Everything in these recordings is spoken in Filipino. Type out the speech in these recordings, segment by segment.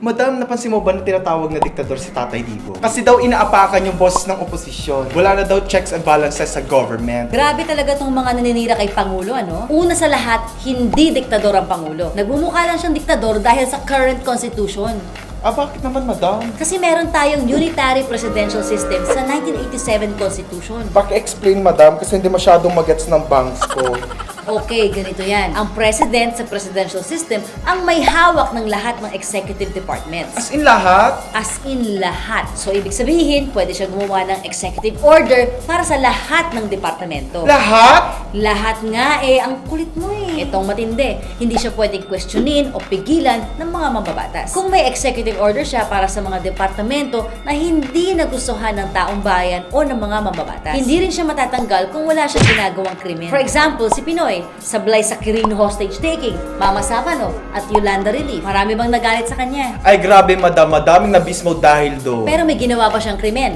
Madam, napansin mo ba na tinatawag na diktador si Tatay Digong? Kasi daw inaapakan yung boss ng oposisyon. Wala na daw checks and balances sa government. Grabe talaga tong mga naninira kay Pangulo, ano? Una sa lahat, hindi diktador ang Pangulo. Nagmumukha lang siyang diktador dahil sa current constitution. Bakit naman, madam? Kasi meron tayong unitary presidential system sa 1987 Constitution. Paki-explain, madam, kasi hindi masyadong magets ng bangs ko. Okay, ganito yan. Ang president sa presidential system ang may hawak ng lahat ng executive departments. As in lahat? As in lahat. So, ibig sabihin, pwede siya gumawa ng executive order para sa lahat ng departamento. Lahat? Lahat nga eh, ang kulit mo eh. Itong matindi, hindi siya pwedeng questionin o pigilan ng mga mambabatas. Kung may executive order siya para sa mga departamento na hindi nagustuhan ng taong bayan o ng mga mambabatas, hindi rin siya matatanggal kung wala siyang ginagawang krimen. For example, si Pinoy, sablay sa Quirino hostage taking, Mama Sapano, at Yolanda Relief. Marami bang nagalit sa kanya? Ay, grabe, madam. Madaming nabismo dahil doon. Pero may ginawa pa siyang krimen.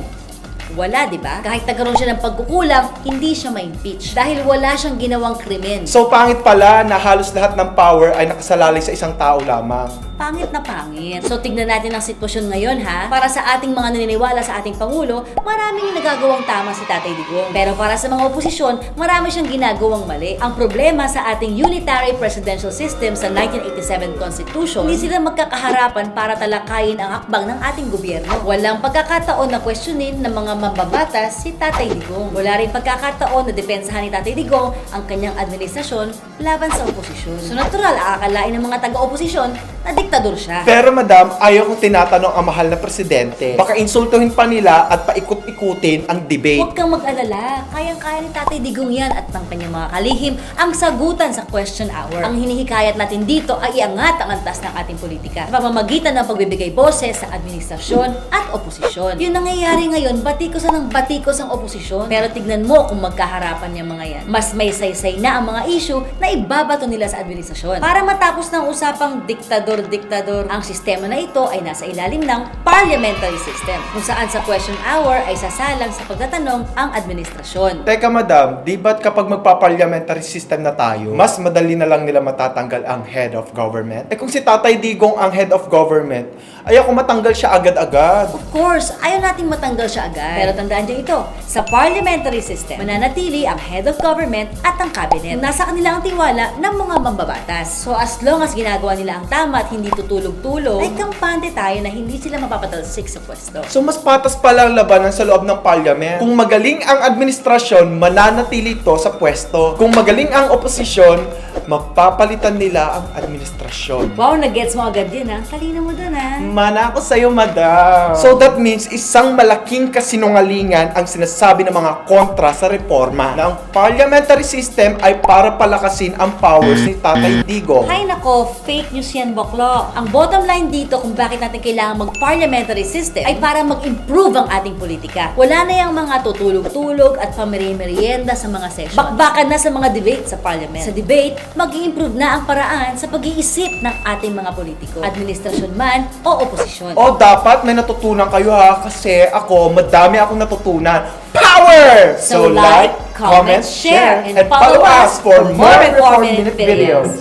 Wala, di ba? Kahit nagkaroon siya ng pagkukulang, hindi siya ma-impeach dahil wala siyang ginawang krimen. So, pangit pala na halos lahat ng power ay nakasalalay sa isang tao lamang. Pangit na pangit. So, tignan natin ang sitwasyon ngayon, ha? Para sa ating mga naniniwala sa ating Pangulo, maraming nagagawang tama si Tatay Digong. Pero para sa mga oposisyon, marami siyang ginagawang mali. Ang problema sa ating unitary presidential system sa 1987 Constitution, hindi sila magkakaharapan para talakayin ang hakbang ng ating gobyerno. Walang pagkakataon na questionin ng mga mambabatas si Tatay Digong. Wala rin pagkakataon na depensahan ni Tatay Digong ang kanyang administrasyon laban sa oposisyon. So, natural, aakalain ng mga taga-oposisyon na diktador siya. Pero madam, ayaw kong tinatanong ang mahal na presidente. Baka insultuhin pa nila at paikot-ikutin ang debate. Huwag kang mag-alala. Kayang-kaya ni Tatay Digong yan at ng kanyang mga kalihim ang sagutan sa question hour. Ang hinihikayat natin dito ay iangat ang antas ng ating politika sa pamamagitan ng pagbibigay boses sa administrasyon at oposisyon. Yung nangyayari ngayon, batikosan ng batikos ang oposisyon. Pero tignan mo kung magkaharapan yung mga yan. Mas may saysay na ang mga issue na ibabato nila sa administrasyon. Para matapos ng usapang diktador, ang sistema na ito ay nasa ilalim ng parliamentary system, kung saan sa question hour ay sasalang sa pagtatanong ang administrasyon. Teka madam, di ba't kapag magpa-parliamentary system na tayo, mas madali na lang nila matatanggal ang head of government? Eh kung si Tatay Digong ang head of government, ayaw ko matanggal siya agad-agad. Of course, ayaw nating matanggal siya agad. Pero tandaan niyo ito, sa parliamentary system, mananatili ang head of government at ang cabinet. Nasa kanila ang tiwala ng mga mambabatas. So as long as ginagawa nila ang tama at hindi tutulog-tulog, ay kampante tayo na hindi sila mapapatalsik sa pwesto. So mas patas pala ang labanan sa loob ng parliament. Kung magaling ang administrasyon, mananatili ito sa pwesto. Kung magaling ang oposisyon, mapapalitan nila ang administrasyon. Wow, nag-gets mo agad yan ha. Talino mo dun ha. Mana ako sa'yo, madam. So that means isang malaking kasinungalingan ang sinasabi ng mga kontra sa reforma na ang parliamentary system ay para palakasin ang powers ni Tatay Digong. Hay nako, fake news yan, Boklo. Ang bottom line dito kung bakit natin kailangan mag-parliamentary system ay para mag-improve ang ating politika. Wala na yung mga tutulog-tulog at pameri-merienda sa mga session. Bakbakan na sa mga debate sa parliament. Sa debate, mag-i-improve na ang paraan sa pag-iisip ng ating mga politiko, administrasyon man o oposisyon. O dapat may natutunan kayo ha, kasi ako, madami akong natutunan. Power! So like, comment, share, and follow us for more Reform Minute videos.